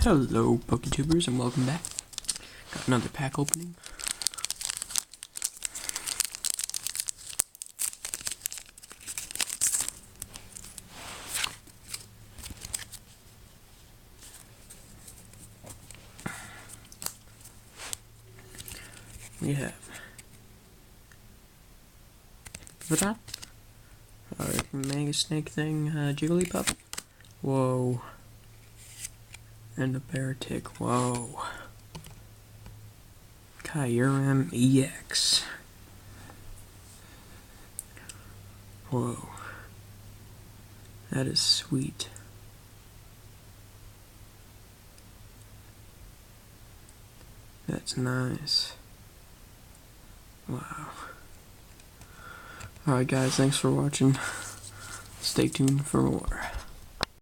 Hello, PokeTubers, and welcome back. Got another pack opening. We have that Mega Snake thing, Jigglypuff. Whoa. And a Beartic. Whoa. Kyurem EX. Whoa. That is sweet. That's nice. Wow. Alright guys, thanks for watching. Stay tuned for more.